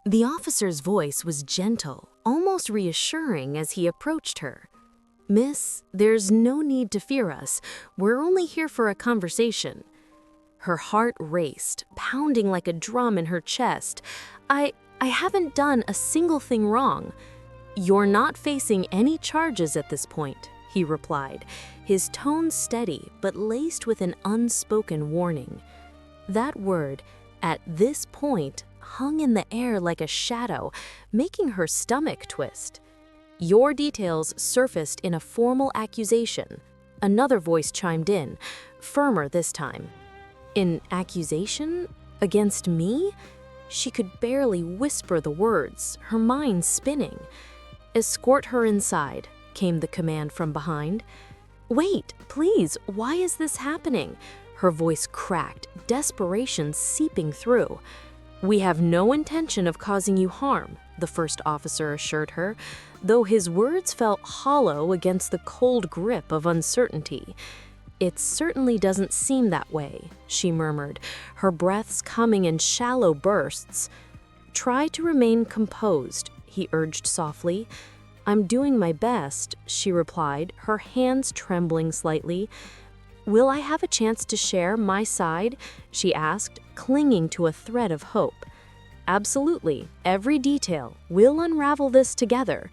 The officer's voice was gentle, almost reassuring as he approached her. "Miss, there's no need to fear us. We're only here for a conversation." Her heart raced, pounding like a drum in her chest. I haven't done a single thing wrong." "You're not facing any charges at this point," he replied, his tone steady but laced with an unspoken warning. That word, "at this point," hung in the air like a shadow, making her stomach twist. "Your details surfaced in a formal accusation." Another voice chimed in, firmer this time. "An accusation? Against me?" She could barely whisper the words, her mind spinning. "Escort her inside," came the command from behind. "Wait, please, why is this happening?" Her voice cracked, desperation seeping through. "We have no intention of causing you harm," the first officer assured her, though his words felt hollow against the cold grip of uncertainty. "It certainly doesn't seem that way," she murmured, her breaths coming in shallow bursts. "Try to remain composed," he urged softly. "I'm doing my best," she replied, her hands trembling slightly. "Will I have a chance to share my side?" she asked, clinging to a thread of hope. "Absolutely, every detail. We'll unravel this together."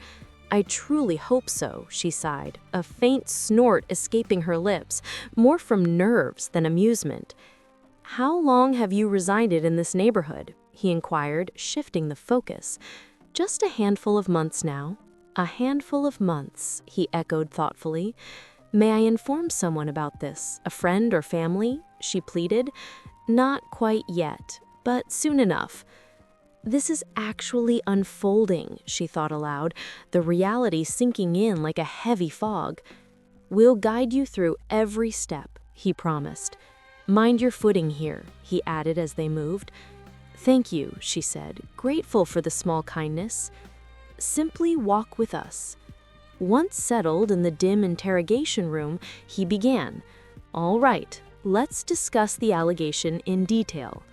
"I truly hope so," she sighed, a faint snort escaping her lips, more from nerves than amusement. "How long have you resided in this neighborhood?" he inquired, shifting the focus. "Just a handful of months now." "A handful of months," he echoed thoughtfully. "May I inform someone about this, a friend or family?" she pleaded. "Not quite yet, but soon enough." "This is actually unfolding," she thought aloud, the reality sinking in like a heavy fog. "We'll guide you through every step," he promised. "Mind your footing here," he added as they moved. "Thank you," she said, grateful for the small kindness. "Simply walk with us." Once settled in the dim interrogation room, he began. "All right, let's discuss the allegation in detail.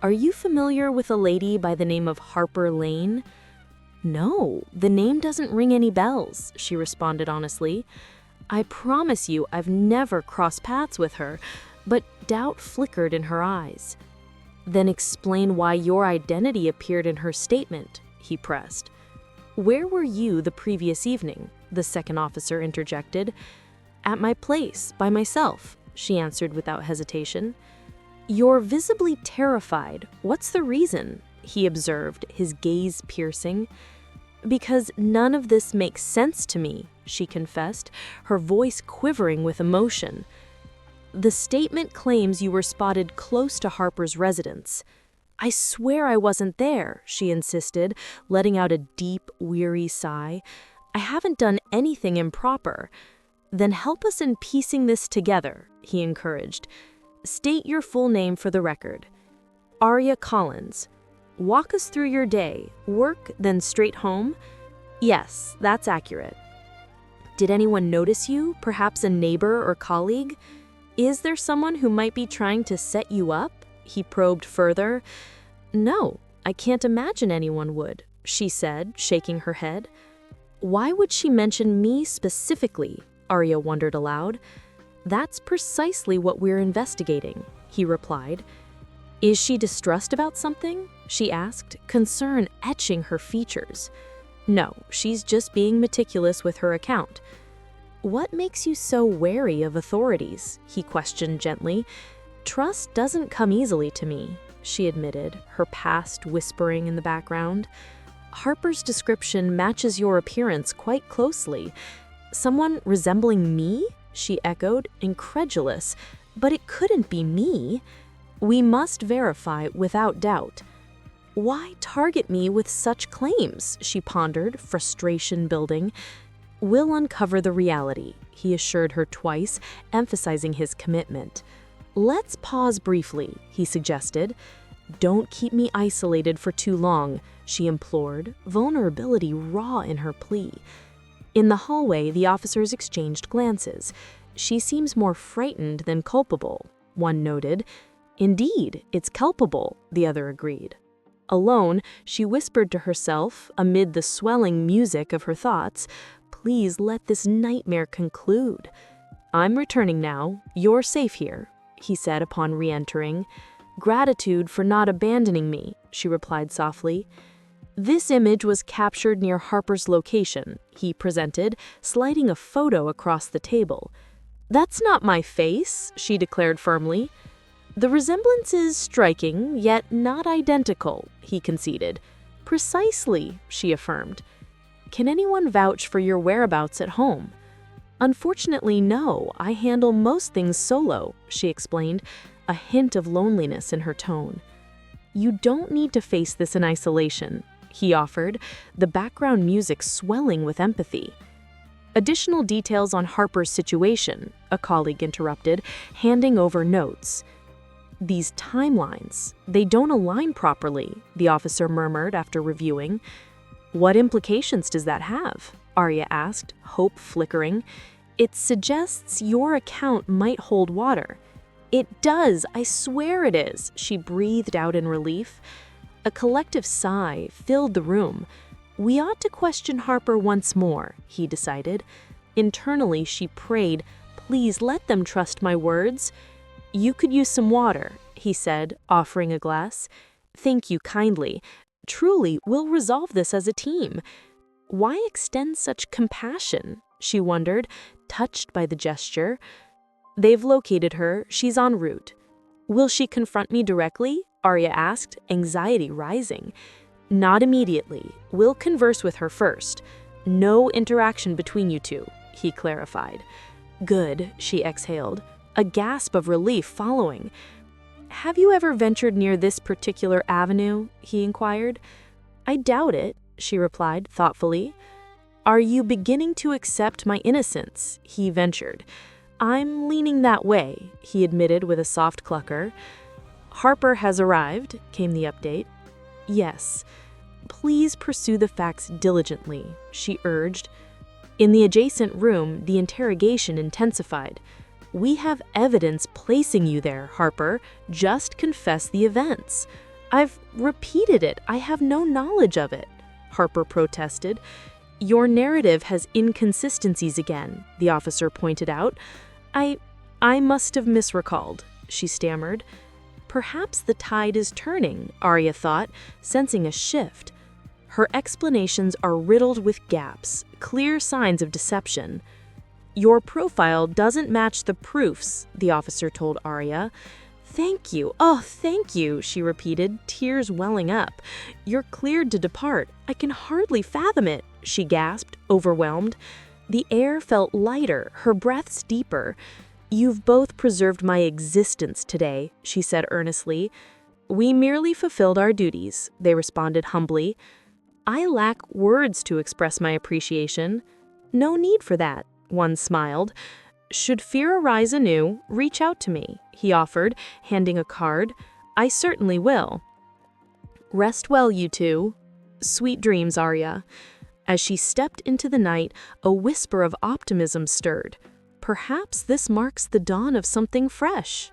Are you familiar with a lady by the name of Harper Lane?" "No, the name doesn't ring any bells," she responded honestly. "I promise you I've never crossed paths with her," but doubt flickered in her eyes. "Then explain why your identity appeared in her statement," he pressed. "Where were you the previous evening?" the second officer interjected. "At my place, by myself," she answered without hesitation. "You're visibly terrified. What's the reason?" he observed, his gaze piercing. "Because none of this makes sense to me," she confessed, her voice quivering with emotion. "The statement claims you were spotted close to Harper's residence." "I swear I wasn't there," she insisted, letting out a deep, weary sigh. "I haven't done anything improper." "Then help us in piecing this together," he encouraged. "State your full name for the record." "Arya Collins." "Walk us through your day. Work, then straight home?" "Yes, that's accurate." "Did anyone notice you, perhaps a neighbor or colleague?" "Is there someone who might be trying to set you up?" he probed further. "No, I can't imagine anyone would," she said, shaking her head. "Why would she mention me specifically?" Arya wondered aloud. "That's precisely what we're investigating," he replied. "Is she distressed about something?" she asked, concern etching her features. "No, she's just being meticulous with her account." "What makes you so wary of authorities?" he questioned gently. "Trust doesn't come easily to me," she admitted, her past whispering in the background. "Harper's description matches your appearance quite closely." "Someone resembling me?" she echoed, incredulous. "But it couldn't be me." "We must verify without doubt." "Why target me with such claims?" she pondered, frustration building. "We'll uncover the reality," he assured her twice, emphasizing his commitment. "Let's pause briefly," he suggested. "Don't keep me isolated for too long," she implored, vulnerability raw in her plea. In the hallway, the officers exchanged glances. "She seems more frightened than culpable," one noted. "Indeed, it's culpable," the other agreed. Alone, she whispered to herself, amid the swelling music of her thoughts, "Please let this nightmare conclude." "I'm returning now. You're safe here," he said upon re-entering. "Gratitude for not abandoning me," she replied softly. This image was captured near Harper's location, he presented, sliding a photo across the table. "That's not my face," she declared firmly. "The resemblance is striking, yet not identical," he conceded. "Precisely," she affirmed. "Can anyone vouch for your whereabouts at home?" "Unfortunately, no. I handle most things solo," she explained, a hint of loneliness in her tone. "You don't need to face this in isolation," he offered, the background music swelling with empathy. "Additional details on Harper's situation," a colleague interrupted, handing over notes. "These timelines, they don't align properly," the officer murmured after reviewing. "What implications does that have?" Arya asked, hope flickering. "It suggests your account might hold water." "It does, I swear it is," she breathed out in relief. A collective sigh filled the room. "We ought to question Harper once more," he decided. Internally, she prayed, "Please let them trust my words." "You could use some water," he said, offering a glass. "Thank you kindly. Truly, we'll resolve this as a team." Why extend such compassion? She wondered, touched by the gesture. "They've located her. She's en route." "Will she confront me directly?" Arya asked, anxiety rising. "Not immediately. We'll converse with her first. No interaction between you two," he clarified. "Good," she exhaled, a gasp of relief following. "Have you ever ventured near this particular avenue?" he inquired. "I doubt it," she replied thoughtfully. "Are you beginning to accept my innocence?" he ventured. "I'm leaning that way," he admitted with a soft clucker. "Harper has arrived," came the update. "Yes. Please pursue the facts diligently," she urged. In the adjacent room, the interrogation intensified. "We have evidence placing you there, Harper. Just confess the events." "I've repeated it. I have no knowledge of it," Harper protested. "Your narrative has inconsistencies again," the officer pointed out. I must have misrecalled," she stammered. Perhaps the tide is turning, Arya thought, sensing a shift. Her explanations are riddled with gaps, clear signs of deception. "Your profile doesn't match the proofs," the officer told Arya. "Thank you, oh, thank you," she repeated, tears welling up. "You're cleared to depart. I can hardly fathom it," she gasped, overwhelmed. The air felt lighter, her breaths deeper. "You've both preserved my existence today," she said earnestly. "We merely fulfilled our duties," they responded humbly. "I lack words to express my appreciation." "No need for that," one smiled. "Should fear arise anew, reach out to me," he offered, handing a card. "I certainly will." "Rest well, you two." "Sweet dreams, Arya." As she stepped into the night, a whisper of optimism stirred. Perhaps this marks the dawn of something fresh.